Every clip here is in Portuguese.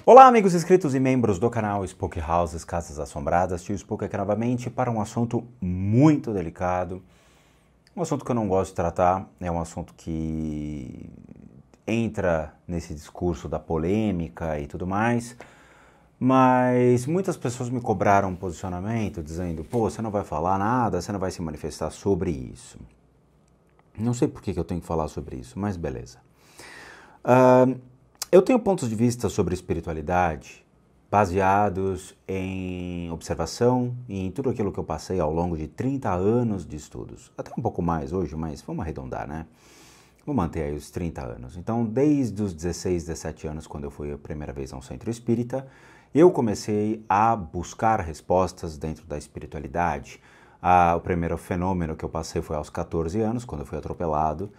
Olá, amigos inscritos e membros do canal Spook Houses Casas Assombradas. Tio Spook aqui novamente para um assunto muito delicado, um assunto que eu não gosto de tratar, é um assunto que entra nesse discurso da polêmica e tudo mais, mas muitas pessoas me cobraram um posicionamento dizendo, pô, você não vai falar nada, você não vai se manifestar sobre isso. Não sei por que eu tenho que falar sobre isso, mas beleza. Eu tenho pontos de vista sobre espiritualidade baseados em observação e em tudo aquilo que eu passei ao longo de 30 anos de estudos. Até um pouco mais hoje, mas vamos arredondar, né? Vou manter aí os 30 anos. Então, desde os 16, 17 anos, quando eu fui a primeira vez a um centro espírita, eu comecei a buscar respostas dentro da espiritualidade. O primeiro fenômeno que eu passei foi aos 14 anos, quando eu fui atropelado.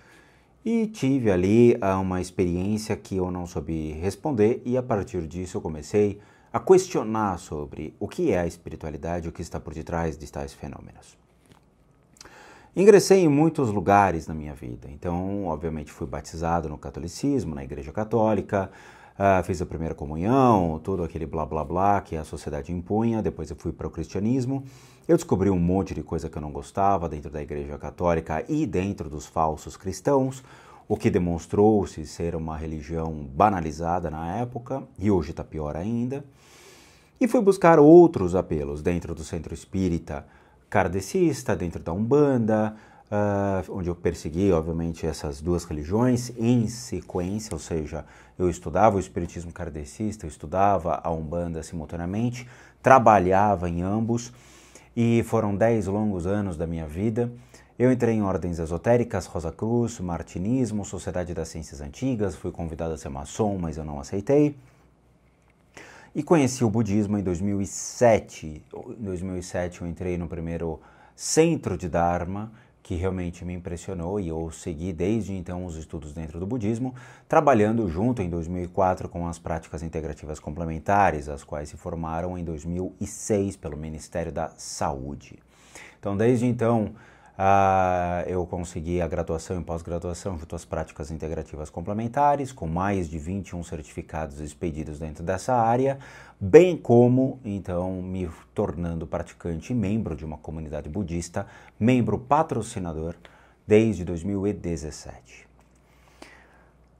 E tive ali uma experiência que eu não soube responder e a partir disso eu comecei a questionar sobre o que é a espiritualidade, o que está por detrás de tais fenômenos. Ingressei em muitos lugares na minha vida, então obviamente fui batizado no catolicismo, na igreja católica, fiz a primeira comunhão, todo aquele blá blá blá que a sociedade impunha, depois eu fui para o cristianismo. Eu descobri um monte de coisa que eu não gostava dentro da igreja católica e dentro dos falsos cristãos, o que demonstrou-se ser uma religião banalizada na época, e hoje está pior ainda. E fui buscar outros apelos dentro do centro espírita kardecista, dentro da Umbanda, onde eu persegui, obviamente, essas duas religiões em sequência, ou seja, eu estudava o espiritismo kardecista, eu estudava a Umbanda simultaneamente, trabalhava em ambos, e foram 10 longos anos da minha vida. Eu entrei em ordens esotéricas, Rosa Cruz, Martinismo, Sociedade das Ciências Antigas, fui convidado a ser maçom, mas eu não aceitei. E conheci o budismo em 2007. Em 2007 eu entrei no primeiro centro de Dharma, que realmente me impressionou e eu segui desde então os estudos dentro do budismo, trabalhando junto em 2004 com as práticas integrativas complementares, as quais se formaram em 2006 pelo Ministério da Saúde. Então, desde então, eu consegui a graduação e pós-graduação junto às práticas integrativas complementares, com mais de 21 certificados expedidos dentro dessa área, bem como, então, me tornando praticante e membro de uma comunidade budista, membro patrocinador desde 2017.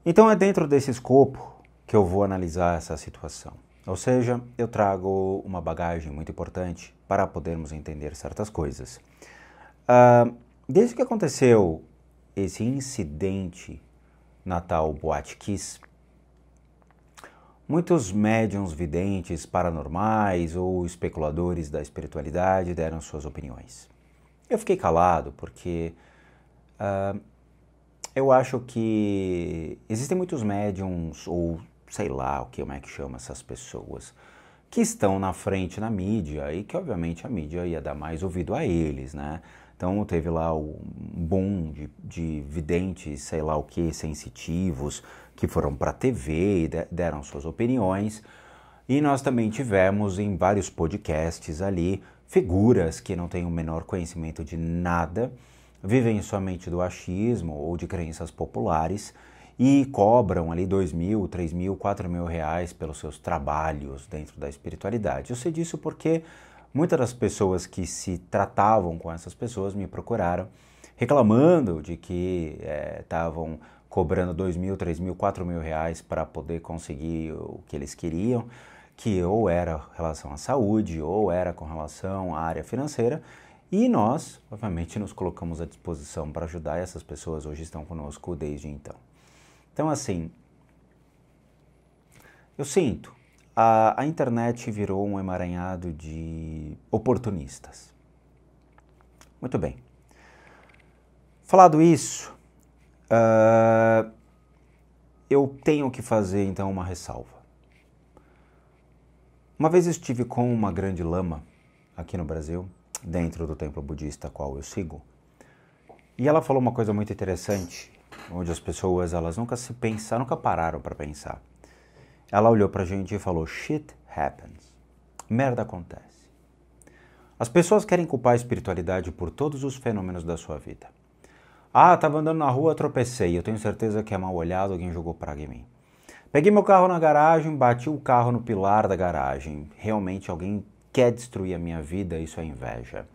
Então, é dentro desse escopo que eu vou analisar essa situação. Ou seja, eu trago uma bagagem muito importante para podermos entender certas coisas. Desde que aconteceu esse incidente na tal Boate Kiss, muitos médiuns videntes paranormais ou especuladores da espiritualidade deram suas opiniões. Eu fiquei calado porque eu acho que existem muitos médiuns, ou sei lá como é que chama essas pessoas, que estão na frente na mídia e que obviamente a mídia ia dar mais ouvido a eles, né? Então teve lá um boom de videntes, sei lá o que, sensitivos, que foram para a TV e deram suas opiniões. E nós também tivemos em vários podcasts ali figuras que não têm o menor conhecimento de nada, vivem somente do achismo ou de crenças populares e cobram ali 2 mil, 3 mil, 4 mil reais pelos seus trabalhos dentro da espiritualidade. Eu sei disso porque muitas das pessoas que se tratavam com essas pessoas me procuraram reclamando de que estavam cobrando 2 mil, 3 mil, 4 mil reais para poder conseguir o que eles queriam, que ou era com relação à saúde ou era com relação à área financeira. E nós, obviamente, nos colocamos à disposição para ajudar e essas pessoas hoje estão conosco desde então. Então, assim, eu sinto, a internet virou um emaranhado de oportunistas. Muito bem. Falado isso, eu tenho que fazer, então, uma ressalva. Uma vez estive com uma grande lama aqui no Brasil, dentro do templo budista a qual eu sigo, e ela falou uma coisa muito interessante, onde as pessoas elas nunca pararam para pensar. Ela olhou pra gente e falou, shit happens. Merda acontece. As pessoas querem culpar a espiritualidade por todos os fenômenos da sua vida. Tava andando na rua, tropecei, eu tenho certeza que é mal olhado, alguém jogou praga em mim. Peguei meu carro na garagem, bati o carro no pilar da garagem. Realmente alguém quer destruir a minha vida, isso é inveja.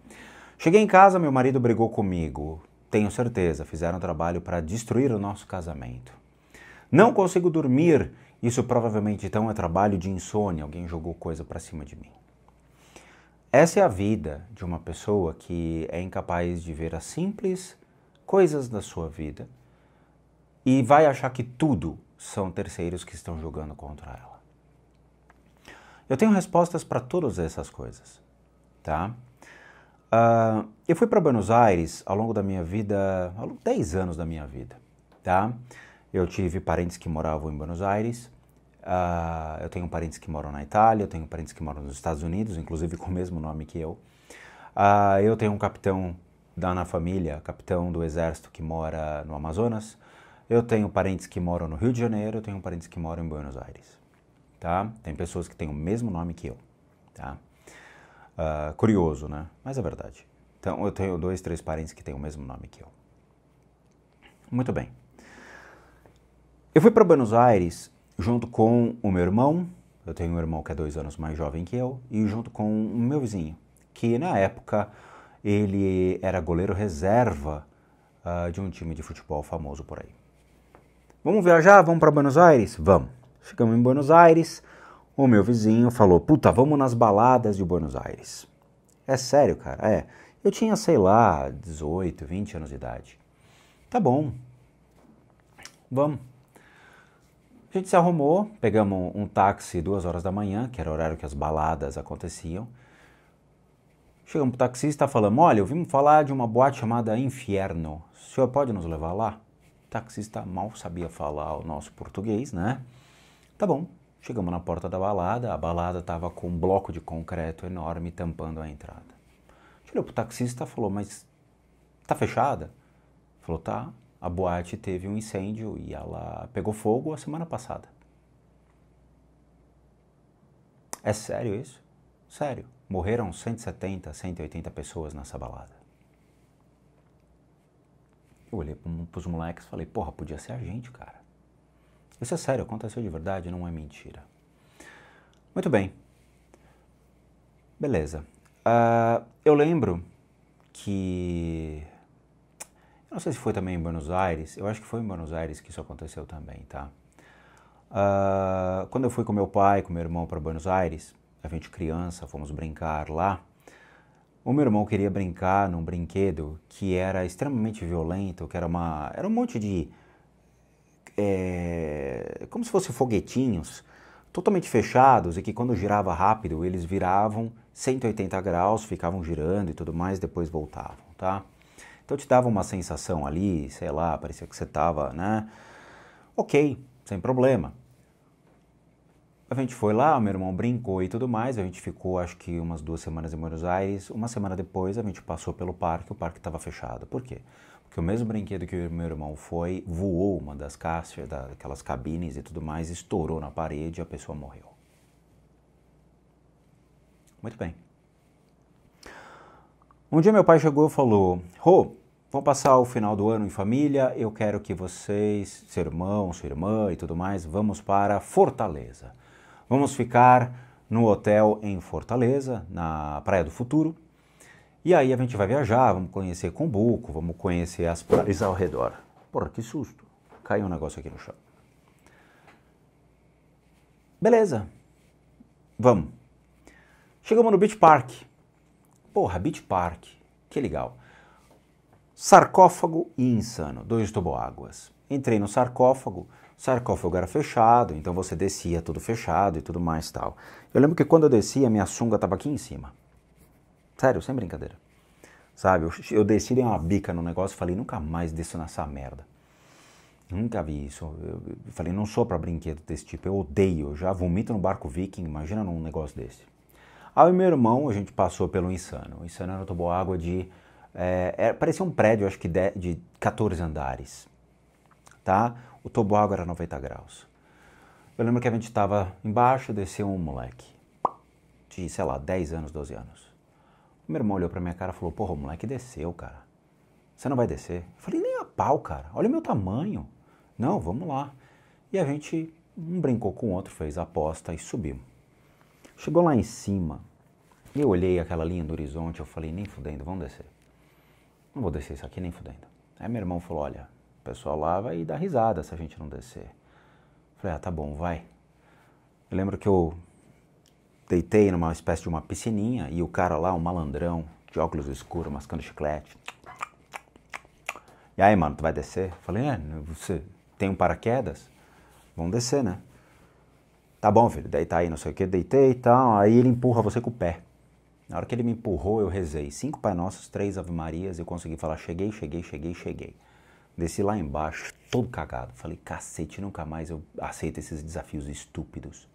Cheguei em casa, meu marido brigou comigo. Tenho certeza, fizeram trabalho para destruir o nosso casamento. Não consigo dormir, isso provavelmente então é trabalho de insônia, alguém jogou coisa para cima de mim. Essa é a vida de uma pessoa que é incapaz de ver as simples coisas da sua vida e vai achar que tudo são terceiros que estão jogando contra ela. Eu tenho respostas para todas essas coisas, tá? Eu fui para Buenos Aires ao longo da minha vida, há 10 anos da minha vida, tá? Eu tive parentes que moravam em Buenos Aires, eu tenho parentes que moram na Itália, eu tenho parentes que moram nos Estados Unidos, inclusive com o mesmo nome que eu. Eu tenho um capitão na família, capitão do exército que mora no Amazonas. Eu tenho parentes que moram no Rio de Janeiro, eu tenho parentes que moram em Buenos Aires, tá? Tem pessoas que têm o mesmo nome que eu, tá? Curioso, né? Mas é verdade. Então, eu tenho 2, 3 parentes que têm o mesmo nome que eu. Muito bem. Eu fui para Buenos Aires junto com o meu irmão, eu tenho um irmão que é 2 anos mais jovem que eu, e junto com o meu vizinho, que na época ele era goleiro reserva de um time de futebol famoso por aí. Vamos viajar? Vamos para Buenos Aires? Vamos. Chegamos em Buenos Aires, o meu vizinho falou, puta, vamos nas baladas de Buenos Aires. É sério, cara? É. Eu tinha, sei lá, 18, 20 anos de idade. Tá bom. Vamos. A gente se arrumou, pegamos um táxi 2 horas da manhã, que era o horário que as baladas aconteciam. Chegamos pro taxista e falamos, olha, ouvimos falar de uma boate chamada Inferno. O senhor pode nos levar lá? O taxista mal sabia falar o nosso português, né? Tá bom. Chegamos na porta da balada, a balada estava com um bloco de concreto enorme tampando a entrada. A gente olhou pro taxista e falou, mas tá fechada? Ele falou, tá. A boate teve um incêndio e ela pegou fogo a semana passada. É sério isso? Sério. Morreram 170, 180 pessoas nessa balada. Eu olhei pros moleques e falei, porra, podia ser a gente, cara. Isso é sério, aconteceu de verdade, não é mentira. Muito bem. Beleza. Eu lembro que... Eu não sei se foi também em Buenos Aires, eu acho que foi em Buenos Aires que isso aconteceu também, tá? Quando eu fui com meu pai, com meu irmão para Buenos Aires, a gente criança, fomos brincar lá, o meu irmão queria brincar num brinquedo que era extremamente violento, que era um monte de... como se fossem foguetinhos, totalmente fechados, e que quando girava rápido, eles viravam 180 graus, ficavam girando e tudo mais, depois voltavam, tá? Então te dava uma sensação ali, sei lá, parecia que você tava, né? Ok, sem problema. A gente foi lá, o meu irmão brincou e tudo mais, a gente ficou acho que umas 2 semanas em Buenos Aires. Uma semana depois a gente passou pelo parque, o parque estava fechado. Por quê? Porque o mesmo brinquedo que o meu irmão foi, voou uma das caixas, daquelas cabines e tudo mais, estourou na parede e a pessoa morreu. Muito bem. Um dia meu pai chegou e falou, Rô, vamos passar o final do ano em família, eu quero que vocês, seu irmão, sua irmã e tudo mais, vamos para Fortaleza. Vamos ficar no hotel em Fortaleza, na Praia do Futuro, e aí a gente vai viajar, vamos conhecer Cumbuco, vamos conhecer as praias ao redor. Porra, que susto, caiu um negócio aqui no chão. Beleza, vamos. Chegamos no Beach Park. Porra, Beach Park, que legal. Sarcófago e Insano, 2 toboáguas. Entrei no sarcófago, o sarcófago era fechado, então você descia tudo fechado e tudo mais tal. Eu lembro que quando eu descia, minha sunga estava aqui em cima. Sério, sem brincadeira. Sabe, eu desci, dei uma bica no negócio e falei, nunca mais desço nessa merda. Nunca vi isso. Eu falei, não sou pra brinquedo desse tipo, eu odeio, eu já vomito no barco viking, imagina num negócio desse. Aí meu irmão, a gente passou pelo Insano. O Insano era um toboágua de... parecia um prédio, acho que de 14 andares. Tá? O toboágua era 90 graus. Eu lembro que a gente estava embaixo, desceu um moleque. De, sei lá, 10 anos, 12 anos. O meu irmão olhou pra minha cara e falou, porra, o moleque desceu, cara. Você não vai descer? Eu falei, nem a pau, cara. Olha o meu tamanho. Não, vamos lá. E a gente Um brincou com o outro, fez a aposta e subiu. Chegou lá em cima, eu olhei aquela linha do horizonte, eu falei, nem fudendo, vamos descer. Não vou descer isso aqui nem fudendo. Aí meu irmão falou, olha, o pessoal lá vai dar risada se a gente não descer. Eu falei, tá bom, vai. Eu lembro que eu deitei numa espécie de uma piscininha e o cara lá, um malandrão, de óculos escuros, mascando chiclete. E aí, mano, tu vai descer? Eu falei, você tem um paraquedas? Vamos descer, né? Tá bom, filho, deitar aí, não sei o que, deitei e tal. Aí ele empurra você com o pé. Na hora que ele me empurrou, eu rezei 5 Pai Nossos, 3 Ave Marias, eu consegui falar, cheguei. Desci lá embaixo, todo cagado. Falei, cacete, nunca mais eu aceito esses desafios estúpidos.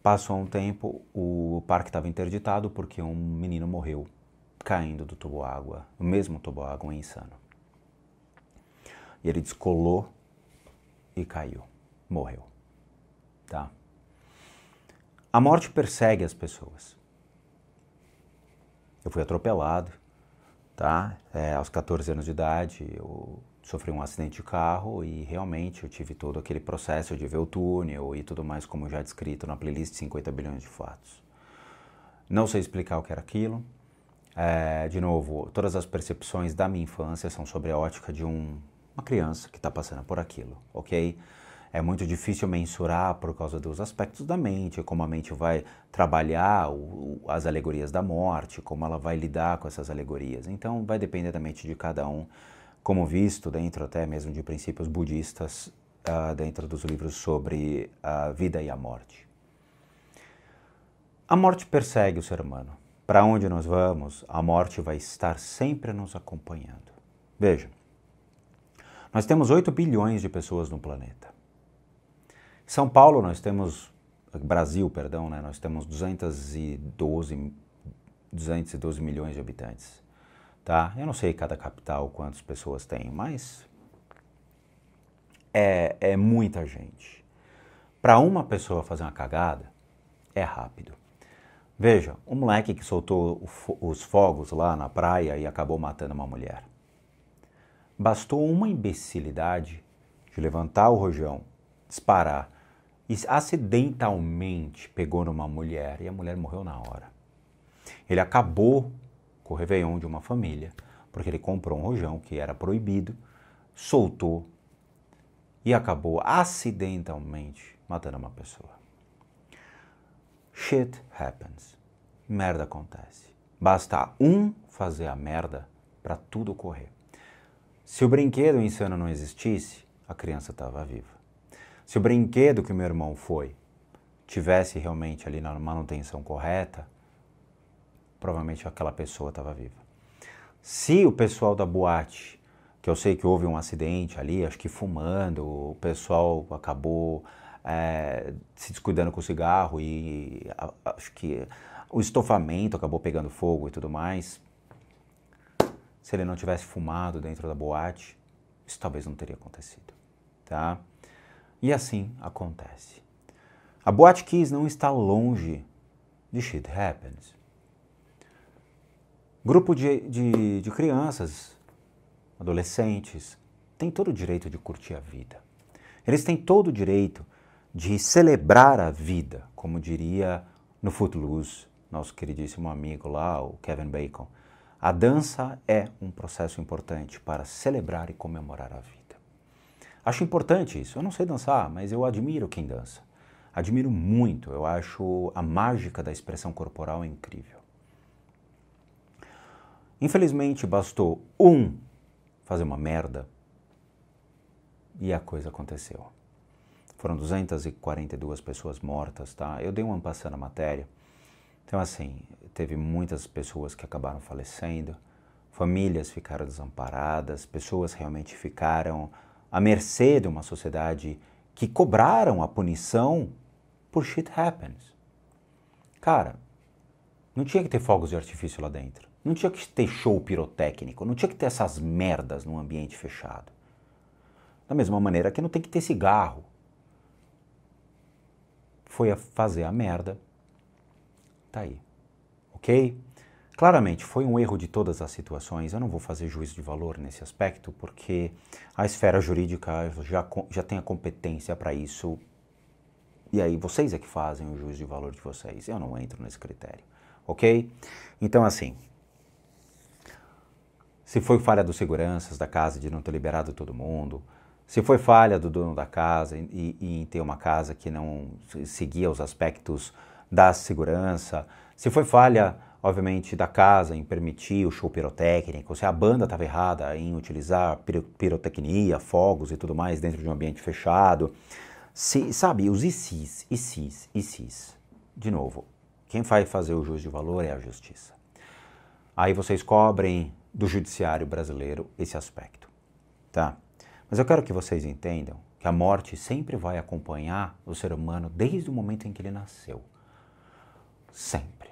Passou um tempo, o parque estava interditado porque um menino morreu caindo do toboágua, o mesmo toboágua insano. E ele descolou e caiu, morreu, tá? A morte persegue as pessoas. Eu fui atropelado, tá? Aos 14 anos de idade, eu sofri um acidente de carro e realmente eu tive todo aquele processo de ver o túnel e tudo mais, como já descrito na playlist 50 bilhões de fatos. Não sei explicar o que era aquilo. De novo, todas as percepções da minha infância são sobre a ótica de uma criança que está passando por aquilo, ok? É muito difícil mensurar por causa dos aspectos da mente, como a mente vai trabalhar as alegorias da morte, como ela vai lidar com essas alegorias. Então, vai depender da mente de cada um, como visto dentro até mesmo de princípios budistas, dentro dos livros sobre a vida e a morte. A morte persegue o ser humano. Para onde nós vamos, a morte vai estar sempre nos acompanhando. Veja, nós temos 8 bilhões de pessoas no planeta. São Paulo, Brasil, né? Nós temos 212 milhões de habitantes, tá? Eu não sei cada capital quantas pessoas tem, mas é muita gente. Para uma pessoa fazer uma cagada, é rápido. Veja, um moleque que soltou os fogos lá na praia e acabou matando uma mulher. Bastou uma imbecilidade de levantar o rojão, disparar, e acidentalmente pegou numa mulher e a mulher morreu na hora. Ele acabou com o Réveillon de uma família, porque ele comprou um rojão que era proibido, soltou e acabou acidentalmente matando uma pessoa. Shit happens. Merda acontece. Basta um fazer a merda para tudo ocorrer. Se o brinquedo insano não existisse, a criança estava viva. Se o brinquedo que o meu irmão foi tivesse realmente ali na manutenção correta, provavelmente aquela pessoa estava viva. Se o pessoal da boate, que eu sei que houve um acidente ali, acho que fumando, o pessoal acabou se descuidando com o cigarro e acho que o estofamento acabou pegando fogo e tudo mais. Se ele não tivesse fumado dentro da boate, isso talvez não teria acontecido, tá? E assim acontece. A Boate Kiss não está longe de Shit Happens. Grupo de crianças, adolescentes, tem todo o direito de curtir a vida. Eles têm todo o direito de celebrar a vida, como diria no Footloose, nosso queridíssimo amigo lá, o Kevin Bacon. A dança é um processo importante para celebrar e comemorar a vida. Acho importante isso. Eu não sei dançar, mas eu admiro quem dança. Admiro muito. Eu acho a mágica da expressão corporal incrível. Infelizmente, bastou um fazer uma merda e a coisa aconteceu. Foram 242 pessoas mortas, tá? Eu dei uma passada na matéria. Então, assim, teve muitas pessoas que acabaram falecendo, famílias ficaram desamparadas, pessoas realmente ficaram à mercê de uma sociedade que cobraram a punição por shit happens. Cara, não tinha que ter fogos de artifício lá dentro. Não tinha que ter show pirotécnico. Não tinha que ter essas merdas num ambiente fechado. Da mesma maneira que não tem que ter cigarro. Foi a fazer a merda. Tá aí. Ok? Claramente, foi um erro de todas as situações. Eu não vou fazer juízo de valor nesse aspecto, porque a esfera jurídica já tem a competência para isso. E aí vocês é que fazem o juízo de valor de vocês. Eu não entro nesse critério, ok? Então, assim, se foi falha dos seguranças da casa de não ter liberado todo mundo, se foi falha do dono da casa em ter uma casa que não seguia os aspectos da segurança, se foi falha, obviamente, da casa em permitir o show pirotécnico, se a banda estava errada em utilizar pirotecnia, fogos e tudo mais dentro de um ambiente fechado, sabe, os ICs. De novo, quem vai fazer o juízo de valor é a justiça. Aí vocês cobrem do judiciário brasileiro esse aspecto, tá? Mas eu quero que vocês entendam que a morte sempre vai acompanhar o ser humano desde o momento em que ele nasceu. Sempre.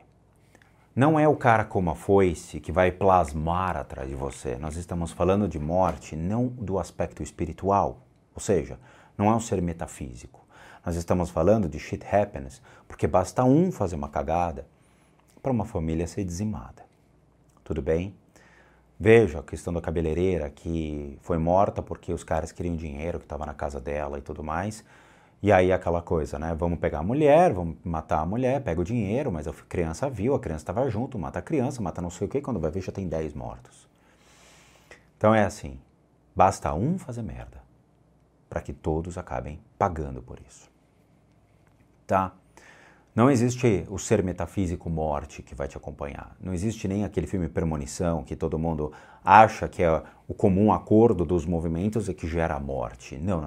Não é o cara como a foice que vai plasmar atrás de você. Nós estamos falando de morte não do aspecto espiritual, ou seja, não é um ser metafísico. Nós estamos falando de shit happens, porque basta um fazer uma cagada para uma família ser dizimada. Tudo bem? Veja a questão da cabeleireira que foi morta porque os caras queriam dinheiro que estava na casa dela e tudo mais. E aí aquela coisa, né? Vamos pegar a mulher, vamos matar a mulher, pega o dinheiro, mas a criança viu, a criança estava junto, mata a criança, mata não sei o que, quando vai ver já tem 10 mortos. Então é assim, basta um fazer merda para que todos acabem pagando por isso. Tá? Não existe o ser metafísico morte que vai te acompanhar. Não existe nem aquele filme Premonição que todo mundo acha que é o comum acordo dos movimentos e que gera a morte. Não.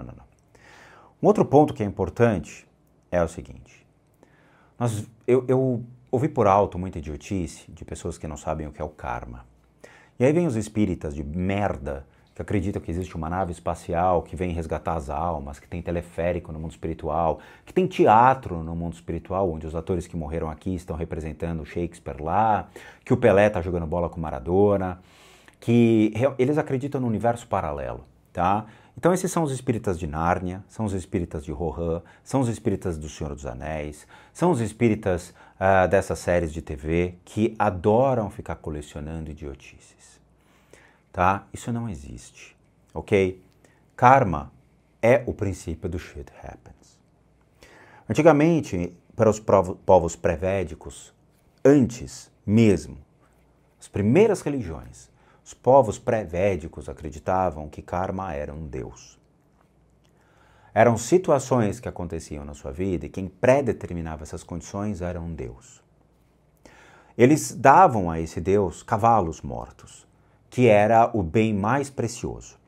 Um outro ponto que é importante é o seguinte. Eu ouvi por alto muita idiotice de pessoas que não sabem o que é o karma. E aí vem os espíritas de merda que acreditam que existe uma nave espacial que vem resgatar as almas, que tem teleférico no mundo espiritual, que tem teatro no mundo espiritual, onde os atores que morreram aqui estão representando o Shakespeare lá, que o Pelé está jogando bola com Maradona, que eles acreditam no universo paralelo, tá? Então esses são os espíritas de Nárnia, são os espíritas de Rohan, são os espíritas do Senhor dos Anéis, são os espíritas dessas séries de TV que adoram ficar colecionando idiotices. Tá? Isso não existe, ok? Karma é o princípio do shit happens. Antigamente, para os povos pré-védicos, antes mesmo, as primeiras religiões, os povos pré-védicos acreditavam que karma era um deus. Eram situações que aconteciam na sua vida e quem pré-determinava essas condições era um deus. Eles davam a esse deus cavalos mortos, que era o bem mais precioso,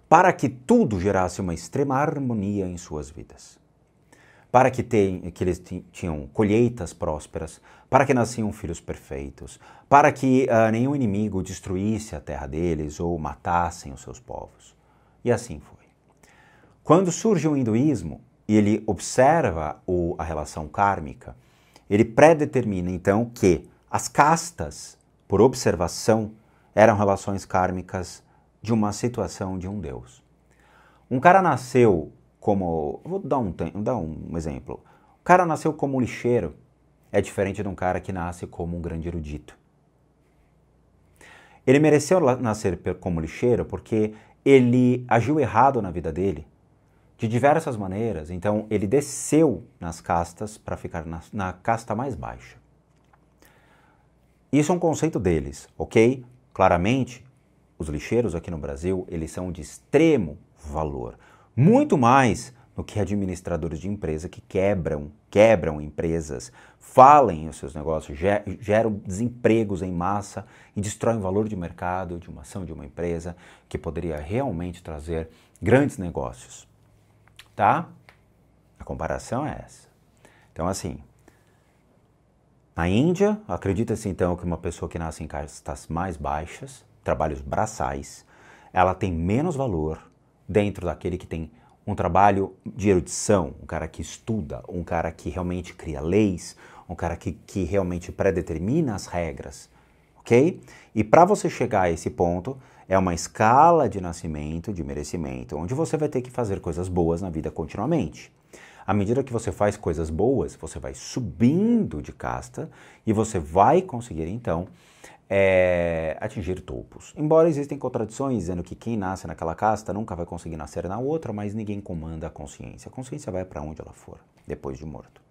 para que tudo gerasse uma extrema harmonia em suas vidas, para que eles tinham colheitas prósperas, para que nasciam filhos perfeitos, para que nenhum inimigo destruísse a terra deles ou matassem os seus povos. E assim foi. Quando surge o hinduísmo e ele observa a relação kármica, ele predetermina então que as castas, por observação, eram relações kármicas de uma situação de um deus. Um cara nasceu como... Vou dar um exemplo. O cara nasceu como um lixeiro é diferente de um cara que nasce como um grande erudito. Ele mereceu nascer como lixeiro porque ele agiu errado na vida dele de diversas maneiras. Então ele desceu nas castas para ficar na casta mais baixa. Isso é um conceito deles, ok? Claramente, os lixeiros aqui no Brasil, eles são de extremo valor. Muito mais do que administradores de empresa que quebram empresas, falem os seus negócios, geram desempregos em massa e destroem o valor de mercado de uma ação de uma empresa que poderia realmente trazer grandes negócios. Tá? A comparação é essa. Então, assim, na Índia, acredita-se então que uma pessoa que nasce em castas mais baixas, trabalhos braçais, ela tem menos valor dentro daquele que tem um trabalho de erudição, um cara que estuda, um cara que realmente cria leis, um cara que realmente predetermina as regras, ok? E para você chegar a esse ponto, é uma escala de nascimento, de merecimento, onde você vai ter que fazer coisas boas na vida continuamente. À medida que você faz coisas boas, você vai subindo de casta e você vai conseguir, então, atingir topos. Embora existem contradições dizendo que quem nasce naquela casta nunca vai conseguir nascer na outra, mas ninguém comanda a consciência. A consciência vai para onde ela for, depois de morto.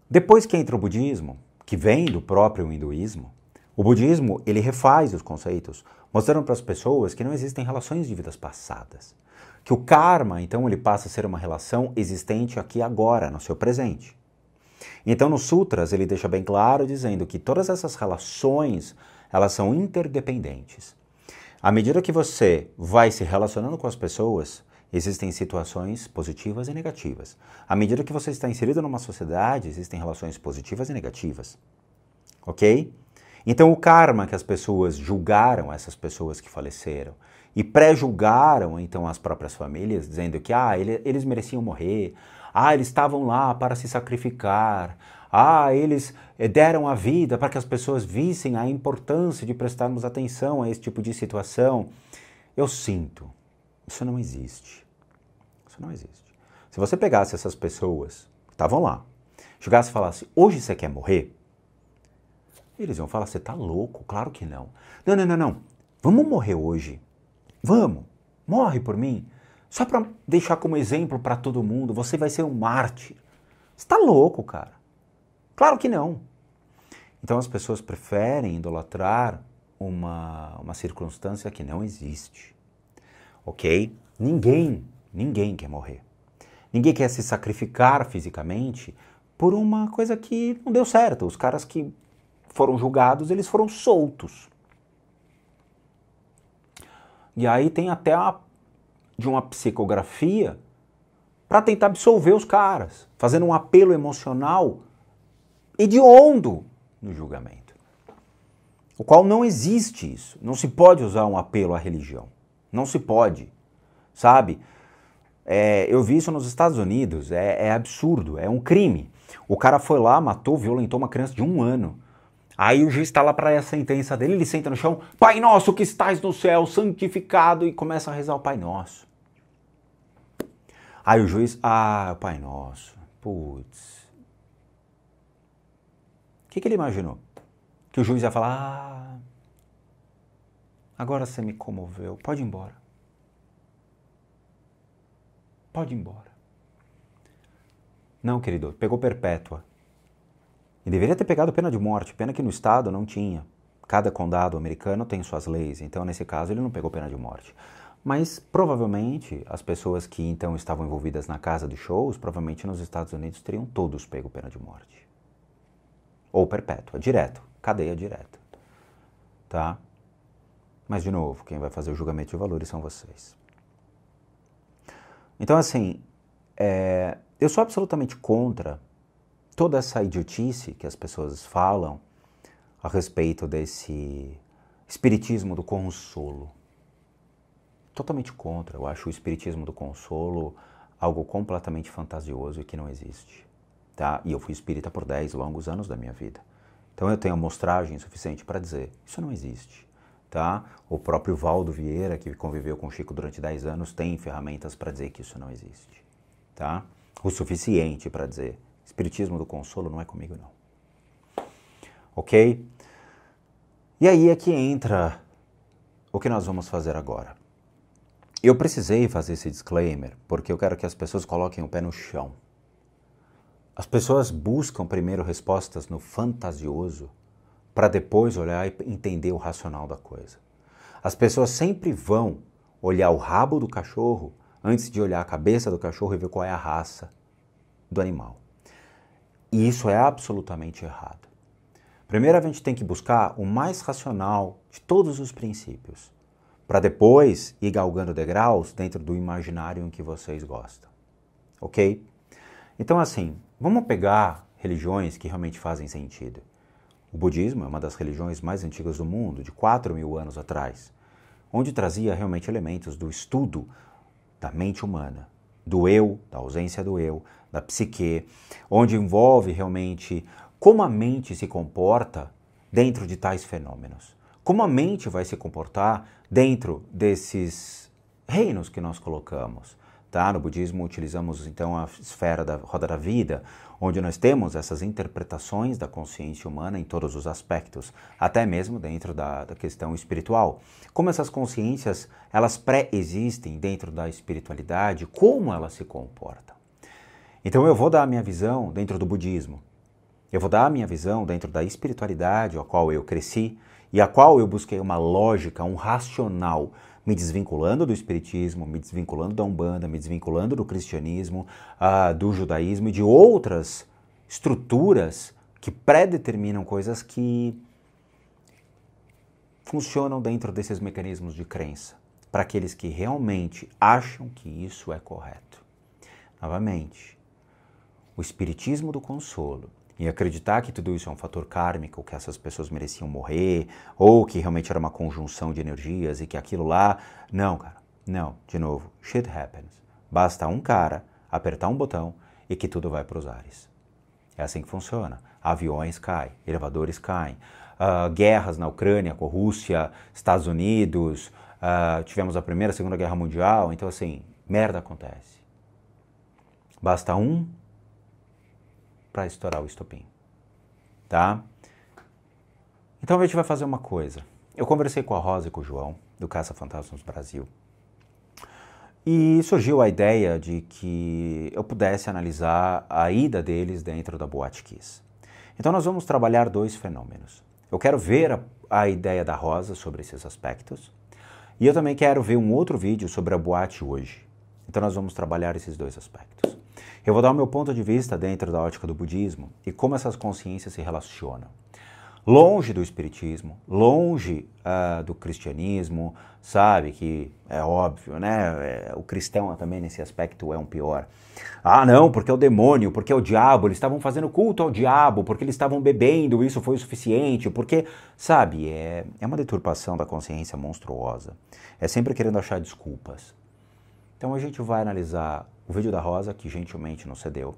Depois que entra o budismo, que vem do próprio hinduísmo, o budismo ele refaz os conceitos, mostrando para as pessoas que não existem relações de vidas passadas. Que o karma, então, ele passa a ser uma relação existente aqui e agora, no seu presente. Então, nos sutras, ele deixa bem claro dizendo que todas essas relações, elas são interdependentes. À medida que você vai se relacionando com as pessoas, existem situações positivas e negativas. À medida que você está inserido numa sociedade, existem relações positivas e negativas. Ok? Então, o karma que as pessoas julgaram, essas pessoas que faleceram, e pré-julgaram, então, as próprias famílias, dizendo que eles mereciam morrer, eles estavam lá para se sacrificar, eles deram a vida para que as pessoas vissem a importância de prestarmos atenção a esse tipo de situação. Eu sinto, isso não existe. Isso não existe. Se você pegasse essas pessoas que estavam lá, chegasse e falasse, hoje você quer morrer? Eles iam falar, você tá louco? Claro que não. Não. Vamos morrer hoje. Vamos. Morre por mim. Só para deixar como exemplo para todo mundo, você vai ser um mártir. Você tá louco, cara. Claro que não. Então as pessoas preferem idolatrar uma circunstância que não existe. Ok? Ninguém quer morrer. Ninguém quer se sacrificar fisicamente por uma coisa que não deu certo. Os caras que foram julgados, eles foram soltos. E aí tem até de uma psicografia para tentar absolver os caras, fazendo um apelo emocional hediondo no julgamento. O qual não existe isso. Não se pode usar um apelo à religião. Não se pode. Sabe? Eu vi isso nos Estados Unidos. É absurdo. É um crime. O cara foi lá, matou, violentou uma criança de 1 ano. Aí o juiz está lá para a sentença dele, ele senta no chão, Pai Nosso que estás no céu, santificado, e começa a rezar o Pai Nosso. Aí o juiz, Pai Nosso, putz. O que ele imaginou? Que o juiz ia falar, agora você me comoveu, pode ir embora. Pode ir embora. Não, querido, pegou perpétua. E deveria ter pegado pena de morte, pena que no estado não tinha. Cada condado americano tem suas leis, então nesse caso ele não pegou pena de morte. Mas provavelmente as pessoas que então estavam envolvidas na casa dos shows, provavelmente nos Estados Unidos teriam todos pego pena de morte. Ou perpétua, direto, cadeia direta. Tá? Mas de novo, quem vai fazer o julgamento de valores são vocês. Então assim, eu sou absolutamente contra toda essa idiotice que as pessoas falam a respeito desse espiritismo do consolo. Totalmente contra. Eu acho o espiritismo do consolo algo completamente fantasioso e que não existe. Tá? E eu fui espírita por 10 longos anos da minha vida. Então eu tenho amostragem suficiente para dizer, isso não existe. Tá? O próprio Valdo Vieira, que conviveu com o Chico durante 10 anos, tem ferramentas para dizer que isso não existe. Tá? O suficiente para dizer, espiritismo do consolo não é comigo não. Ok? E aí é que entra o que nós vamos fazer agora. Eu precisei fazer esse disclaimer porque eu quero que as pessoas coloquem o pé no chão. As pessoas buscam primeiro respostas no fantasioso para depois olhar e entender o racional da coisa. As pessoas sempre vão olhar o rabo do cachorro antes de olhar a cabeça do cachorro e ver qual é a raça do animal. E isso é absolutamente errado. Primeiro a gente tem que buscar o mais racional de todos os princípios, para depois ir galgando degraus dentro do imaginário em que vocês gostam. Ok? Então assim, vamos pegar religiões que realmente fazem sentido. O budismo é uma das religiões mais antigas do mundo, de 4.000 anos atrás, onde trazia realmente elementos do estudo da mente humana, do eu, da ausência do eu, da psique, onde envolve realmente como a mente se comporta dentro de tais fenômenos. Como a mente vai se comportar dentro desses reinos que nós colocamos, Tá? No budismo utilizamos então a esfera da roda da vida, onde nós temos essas interpretações da consciência humana em todos os aspectos, até mesmo dentro da questão espiritual. Como essas consciências, elas pré-existem dentro da espiritualidade, como elas se comportam. Então eu vou dar a minha visão dentro do budismo, eu vou dar a minha visão dentro da espiritualidade, a qual eu cresci, e a qual eu busquei uma lógica, um racional, me desvinculando do espiritismo, me desvinculando da Umbanda, me desvinculando do cristianismo, do judaísmo e de outras estruturas que predeterminam coisas que funcionam dentro desses mecanismos de crença, para aqueles que realmente acham que isso é correto. Novamente, o espiritismo do consolo e acreditar que tudo isso é um fator kármico, que essas pessoas mereciam morrer, ou que realmente era uma conjunção de energias e que aquilo lá... Não, cara, não. De novo, shit happens. Basta um cara apertar um botão e que tudo vai para os ares. É assim que funciona. Aviões caem, elevadores caem, guerras na Ucrânia, com a Rússia, Estados Unidos, tivemos a Primeira e Segunda Guerra Mundial, então assim, merda acontece. Basta um para estourar o estopim, tá? Então a gente vai fazer uma coisa. Eu conversei com a Rosa e com o João, do Caça Fantasmas Brasil, e surgiu a ideia de que eu pudesse analisar a ida deles dentro da Boate Kiss. Então nós vamos trabalhar dois fenômenos. Eu quero ver a ideia da Rosa sobre esses aspectos, e eu também quero ver um outro vídeo sobre a boate hoje. Então nós vamos trabalhar esses dois aspectos. Eu vou dar o meu ponto de vista dentro da ótica do budismo e como essas consciências se relacionam. Longe do espiritismo, longe do cristianismo, sabe, que é óbvio, né? O cristão também nesse aspecto é um pior. Ah, não, porque é o demônio, porque é o diabo, eles estavam fazendo culto ao diabo, porque eles estavam bebendo, isso foi o suficiente, porque, sabe, é uma deturpação da consciência monstruosa. É sempre querendo achar desculpas. Então a gente vai analisar o vídeo da Rosa, que gentilmente nos cedeu.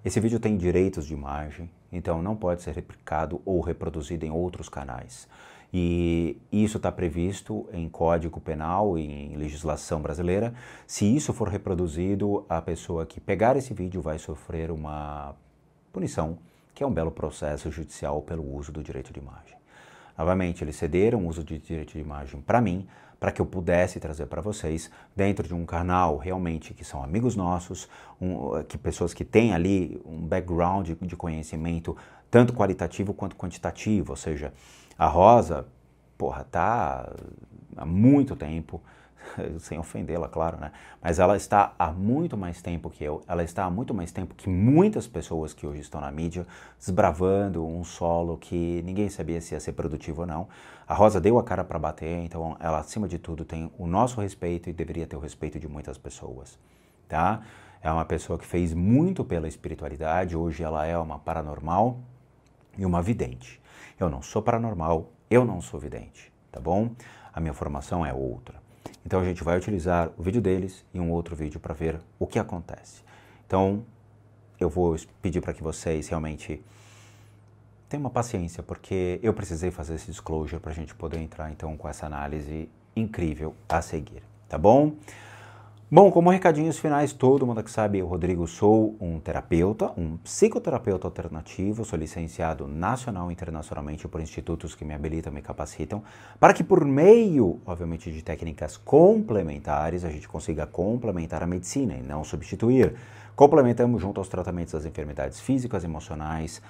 Esse vídeo tem direitos de imagem, então não pode ser replicado ou reproduzido em outros canais. E isso está previsto em Código Penal e em legislação brasileira. Se isso for reproduzido, a pessoa que pegar esse vídeo vai sofrer uma punição, que é um belo processo judicial pelo uso do direito de imagem. Novamente, eles cederam o uso de direito de imagem para mim, para que eu pudesse trazer para vocês, dentro de um canal realmente que são amigos nossos, que pessoas que têm ali um background de conhecimento, tanto qualitativo quanto quantitativo, ou seja, a Rosa, porra, tá há muito tempo, sem ofendê-la, claro, né? Mas ela está há muito mais tempo que eu, ela está há muito mais tempo que muitas pessoas que hoje estão na mídia, desbravando um solo que ninguém sabia se ia ser produtivo ou não. A Rosa deu a cara para bater, então ela, acima de tudo, tem o nosso respeito e deveria ter o respeito de muitas pessoas, tá? É uma pessoa que fez muito pela espiritualidade, hoje ela é uma paranormal e uma vidente. Eu não sou paranormal, eu não sou vidente, tá bom? A minha formação é outra. Então a gente vai utilizar o vídeo deles e um outro vídeo para ver o que acontece. Então eu vou pedir para que vocês realmente tenham uma paciência, porque eu precisei fazer esse disclosure para a gente poder entrar então com essa análise incrível a seguir, tá bom? Bom, como recadinhos finais, todo mundo que sabe, eu, Rodrigo, sou um terapeuta, um psicoterapeuta alternativo, sou licenciado nacional e internacionalmente por institutos que me habilitam, me capacitam, para que por meio, obviamente, de técnicas complementares, a gente consiga complementar a medicina e não substituir. Complementamos junto aos tratamentos das enfermidades físicas, emocionais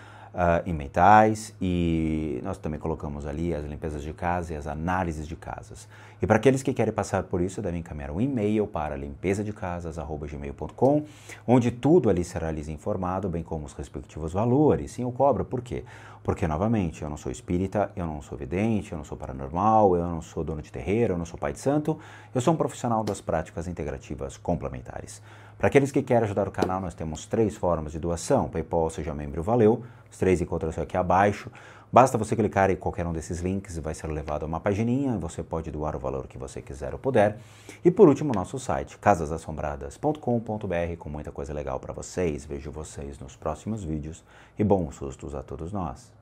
e mentais, e nós também colocamos ali as limpezas de casa e as análises de casas. E para aqueles que querem passar por isso, devem encaminhar um e-mail para limpezadecasas@gmail.com, onde tudo ali será lhes informado, bem como os respectivos valores. Sim, eu cobro, por quê? Porque, novamente, eu não sou espírita, eu não sou vidente, eu não sou paranormal, eu não sou dono de terreiro, eu não sou pai de santo, eu sou um profissional das práticas integrativas complementares. Para aqueles que querem ajudar o canal, nós temos 3 formas de doação: PayPal, Seja Membro, Valeu. Os 3 encontram-se aqui abaixo. Basta você clicar em qualquer um desses links e vai ser levado a uma pagininha e você pode doar o valor que você quiser ou puder. E por último, nosso site, casasassombradas.com.br, com muita coisa legal para vocês. Vejo vocês nos próximos vídeos e bons sustos a todos nós.